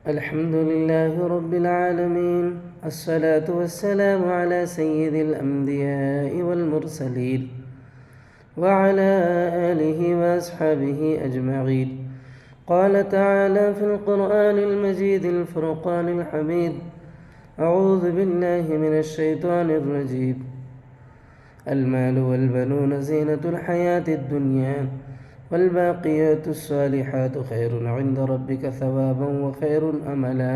الحمد لله رب العالمين، الصلاة والسلام على سيد الأنبياء والمرسلين وعلى آله وأصحابه أجمعين. قال تعالى في القرآن المجيد الفرقان الحميد: أعوذ بالله من الشيطان الرجيم. المال والبنون زينة الحياة الدنيا والباقيات الصالحات خير عند ربك ثوابا وخير املا.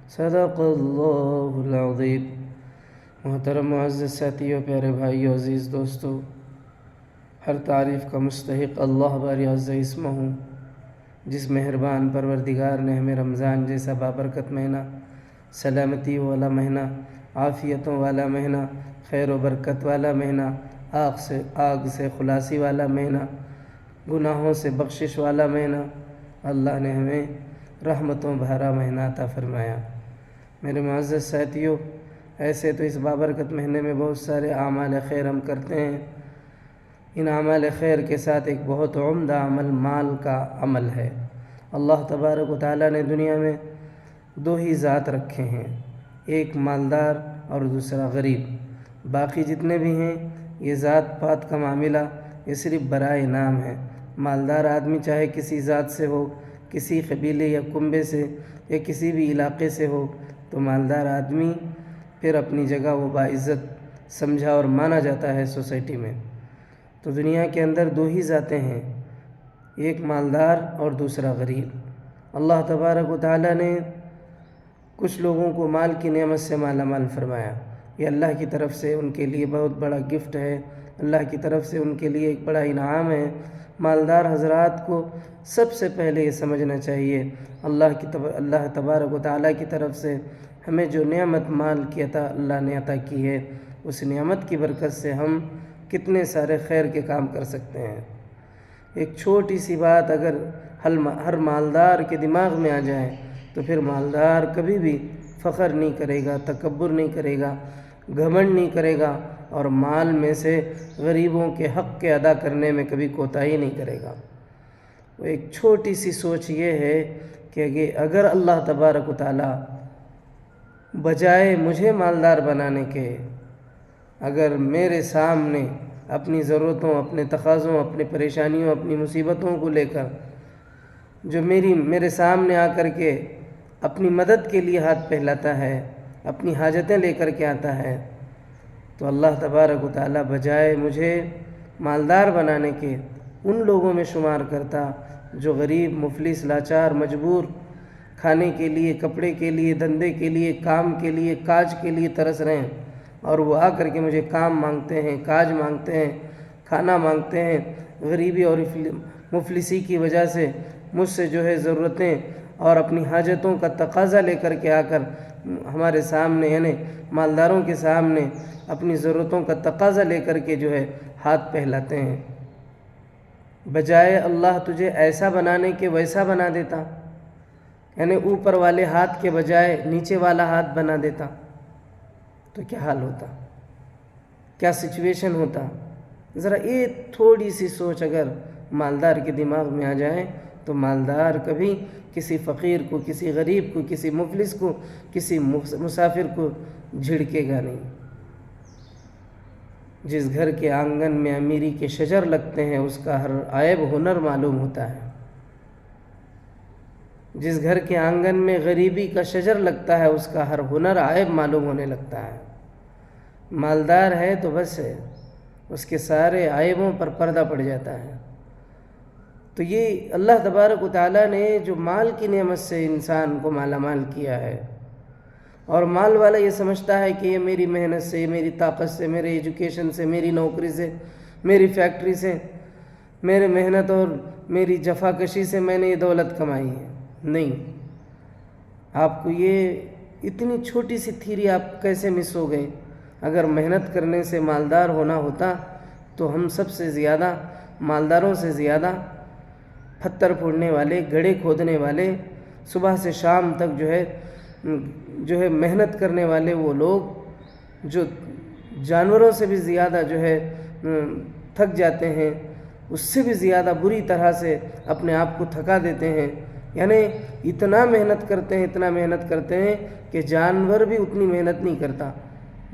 صدق اللہ العظیم. محترم معزز ساتھیوں، پیارے بھائیو، عزیز دوستو، ہر تعریف کا مستحق اللہ باری عز اسمہ، جس مہربان پروردگار نے ہمیں رمضان جیسا بابرکت مہینہ، سلامتی والا مہینہ، عافیتوں والا مہینہ، خیر و برکت والا مہینہ، آگ سے خلاصی والا مہینہ، گناہوں سے بخشش والا مہینہ، اللہ نے ہمیں رحمتوں بھرا مہینہ عطا فرمایا. میرے معزز ساتھیوں، ایسے تو اس بابرکت مہینے میں بہت سارے اعمال خیر ہم کرتے ہیں. ان اعمال خیر کے ساتھ ایک بہت عمدہ عمل مال کا عمل ہے. اللہ تبارک و تعالیٰ نے دنیا میں دو ہی ذات رکھے ہیں، ایک مالدار اور دوسرا غریب. باقی جتنے بھی ہیں یہ ذات پات کا معاملہ، یہ صرف برائے نام ہے. مالدار آدمی چاہے کسی ذات سے ہو، کسی قبیلے یا کنبے سے یا کسی بھی علاقے سے ہو، تو مالدار آدمی پھر اپنی جگہ وہ باعزت سمجھا اور مانا جاتا ہے سوسائٹی میں. تو دنیا کے اندر دو ہی ذاتیں ہیں، ایک مالدار اور دوسرا غریب. اللہ تبارک و تعالیٰ نے کچھ لوگوں کو مال کی نعمت سے مالا مال فرمایا. یہ اللہ کی طرف سے ان کے لیے بہت بڑا گفٹ ہے، اللہ کی طرف سے ان کے لیے ایک بڑا انعام ہے. مالدار حضرات کو سب سے پہلے یہ سمجھنا چاہیے اللہ تبارک و تعالیٰ کی طرف سے ہمیں جو نعمت مال کی اللہ نے عطا کی ہے، اس نعمت کی برکت سے ہم کتنے سارے خیر کے کام کر سکتے ہیں. ایک چھوٹی سی بات اگر ہر مالدار کے دماغ میں آ جائے تو پھر مالدار کبھی بھی فخر نہیں کرے گا، تکبر نہیں کرے گا، گھمنڈ نہیں کرے گا، اور مال میں سے غریبوں کے حق کے ادا کرنے میں کبھی کوتاہی نہیں کرے گا. وہ ایک چھوٹی سی سوچ یہ ہے کہ اگر اللہ تبارک و تعالیٰ بجائے مجھے مالدار بنانے کے، اگر میرے سامنے اپنی ضرورتوں، اپنے تقاضوں، اپنی پریشانیوں، اپنی مصیبتوں کو لے کر جو میرے سامنے آ کر کے اپنی مدد کے لیے ہاتھ پھیلاتا ہے، اپنی حاجتیں لے کر کے آتا ہے، تو اللہ تبارک و تعالیٰ بجائے مجھے مالدار بنانے کے ان لوگوں میں شمار کرتا جو غریب، مفلس، لاچار، مجبور، کھانے کے لیے، کپڑے کے لیے، دھندے کے لیے، کام کے لیے، کاج کے لیے ترس رہے ہیں، اور وہ آ کر کے مجھے کام مانگتے ہیں، کاج مانگتے ہیں، کھانا مانگتے ہیں. غریبی اور مفلسی کی وجہ سے مجھ سے جو ہے ضرورتیں اور اپنی حاجتوں کا تقاضا لے کر کے آ کر ہمارے سامنے، یعنی مالداروں کے سامنے اپنی ضرورتوں کا تقاضا لے کر کے جو ہے ہاتھ پھیلاتے ہیں. بجائے اللہ تجھے ایسا بنانے کے ویسا بنا دیتا، یعنی اوپر والے ہاتھ کے بجائے نیچے والا ہاتھ بنا دیتا، تو کیا حال ہوتا، کیا سچویشن ہوتا. ذرا ایک تھوڑی سی سوچ اگر مالدار کے دماغ میں آ جائے تو مالدار کبھی کسی فقیر کو، کسی غریب کو، کسی مفلس کو، کسی مسافر کو جھڑکے گا نہیں. جس گھر کے آنگن میں امیری کے شجر لگتے ہیں اس کا ہر عیب ہنر معلوم ہوتا ہے. جس گھر کے آنگن میں غریبی کا شجر لگتا ہے اس کا ہر ہنر عیب معلوم ہونے لگتا ہے. مالدار ہے تو بس ہے، اس کے سارے عیبوں پر پردہ پڑ جاتا ہے. تو یہ اللہ تبارک و تعالیٰ نے جو مال کی نعمت سے انسان کو مالا مال کیا ہے، اور مال والا یہ سمجھتا ہے کہ یہ میری محنت سے، میری طاقت سے، میرے ایجوکیشن سے، میری نوکری سے، میری فیکٹری سے، میرے محنت اور میری جفا کشی سے میں نے یہ دولت کمائی ہے. نہیں، آپ کو یہ اتنی چھوٹی سی تھیری آپ کیسے مس ہو گئی. اگر محنت کرنے سے مالدار ہونا ہوتا تو ہم سب سے زیادہ، مالداروں سے زیادہ، پتھر پھوڑنے والے، گڑھے کھودنے والے، صبح سے شام تک جو ہے محنت کرنے والے وہ لوگ جو جانوروں سے بھی زیادہ جو ہے تھک جاتے ہیں، اس سے بھی زیادہ بری طرح سے اپنے آپ کو تھکا دیتے ہیں، یعنی اتنا محنت کرتے ہیں کہ جانور بھی اتنی محنت نہیں کرتا،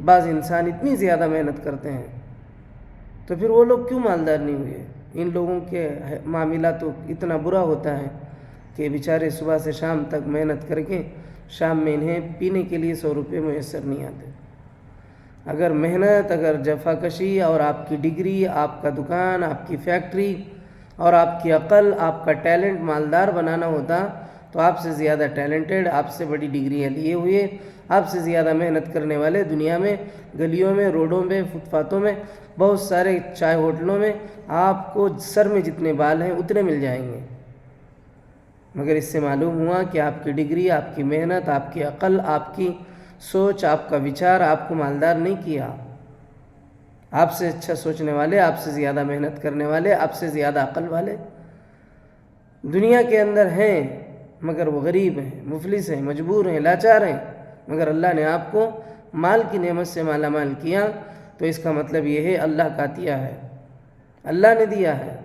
بعض انسان اتنی زیادہ محنت کرتے ہیں، تو پھر وہ لوگ کیوں مالدار نہیں ہوئے؟ ان لوگوں کے معاملہ تو اتنا برا ہوتا ہے کہ بیچارے صبح سے شام تک محنت کر کے شام میں انہیں پینے کے لیے 100 روپے میسر نہیں آتے۔ اگر محنت، اگر جفا کشی اور آپ کی ڈگری، آپ کا دکان، آپ کی فیکٹری اور آپ کی عقل، آپ کا ٹیلنٹ مالدار بنانا ہوتا تو آپ سے زیادہ ٹیلنٹڈ، آپ سے بڑی ڈگریاں لیے ہوئے، آپ سے زیادہ محنت کرنے والے دنیا میں گلیوں میں، روڈوں میں، فٹ پاتھوں میں، بہت سارے چائے ہوٹلوں میں آپ کو سر میں جتنے بال ہیں اتنے مل جائیں گے۔ مگر اس سے معلوم ہوا کہ آپ کی ڈگری، آپ کی محنت، آپ کی عقل، آپ کی سوچ، آپ کا وچار آپ کو مالدار نہیں کیا۔ آپ سے اچھا سوچنے والے، آپ سے زیادہ محنت کرنے والے، آپ سے زیادہ عقل والے دنیا کے اندر ہیں، مگر وہ غریب ہیں، مفلس ہیں، مجبور ہیں، لاچار ہیں۔ مگر اللہ نے آپ کو مال کی نعمت سے مالا مال کیا، تو اس کا مطلب یہ ہے اللہ کا عطیہ ہے، اللہ نے دیا ہے۔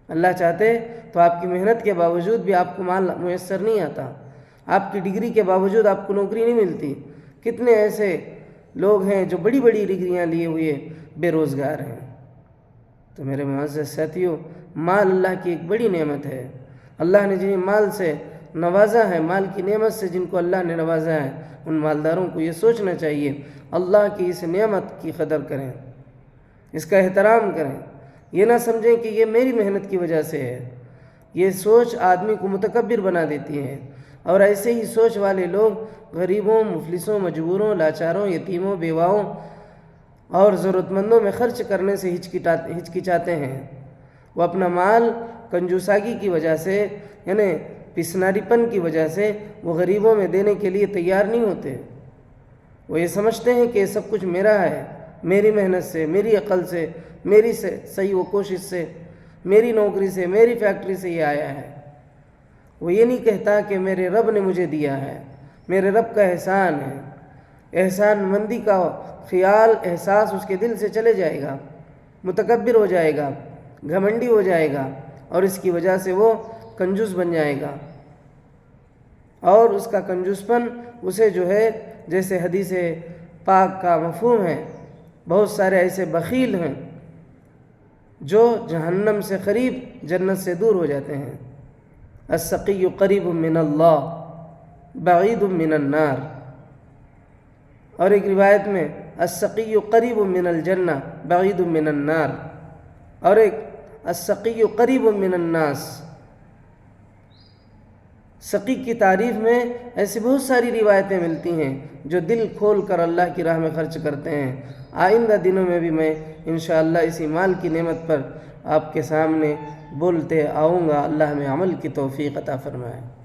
اللہ چاہتے تو آپ کی محنت کے باوجود بھی آپ کو مال میسر نہیں آتا، آپ کی ڈگری کے باوجود آپ کو نوکری نہیں ملتی۔ کتنے ایسے لوگ ہیں جو بڑی بڑی ڈگریاں لیے ہوئے بے روزگار ہیں۔ تو میرے معزز ساتھیوں، مال اللہ کی ایک بڑی نعمت ہے۔ اللہ نے جنہیں مال سے نوازا ہے، مال کی نعمت سے جن کو اللہ نے نوازا ہے، ان مالداروں کو یہ سوچنا چاہیے اللہ کی اس نعمت کی قدر کریں، اس کا احترام کریں۔ یہ نہ سمجھیں کہ یہ میری محنت کی وجہ سے ہے۔ یہ سوچ آدمی کو متکبر بنا دیتی ہے، اور ایسے ہی سوچ والے لوگ غریبوں، مفلسوں، مجبوروں، لاچاروں، یتیموں، بیواؤں اور ضرورت مندوں میں خرچ کرنے سے ہچکچاتے ہیں۔ وہ اپنا مال کنجوساگی کی وجہ سے، یعنی پسناری پن کی وجہ سے وہ غریبوں میں دینے کے لیے تیار نہیں ہوتے۔ وہ یہ سمجھتے ہیں کہ یہ سب کچھ میرا ہے، میری محنت سے، میری عقل سے، میری صحیح و کوشش سے، میری نوکری سے، میری فیکٹری سے یہ آیا ہے۔ وہ یہ نہیں کہتا کہ میرے رب نے مجھے دیا ہے، میرے رب کا احسان ہے۔ احسان مندی کا خیال، احساس اس کے دل سے چلے جائے گا، متکبر ہو جائے گا، گھمنڈی ہو جائے گا، اور اس کی وجہ سے وہ کنجوس بن جائے گا۔ اور اس کا کنجوس پن اسے جو ہے، جیسے حدیث پاک کا مفہوم ہے، بہت سارے ایسے بخیل ہیں جو جہنم سے قریب، جنت سے دور ہو جاتے ہیں۔ السقی قریب من اللہ بعید من النار، اور ایک روایت میں السقی قریب من الجنہ بعید من النار، اور ایک السقی قریب من الناس۔ سقی کی تعریف میں ایسی بہت ساری روایتیں ملتی ہیں جو دل کھول کر اللہ کی راہ میں خرچ کرتے ہیں۔ آئندہ دنوں میں بھی میں انشاءاللہ اسی مال کی نعمت پر آپ کے سامنے بولتے آؤں گا۔ اللہ ہمیں عمل کی توفیق عطا فرمائے۔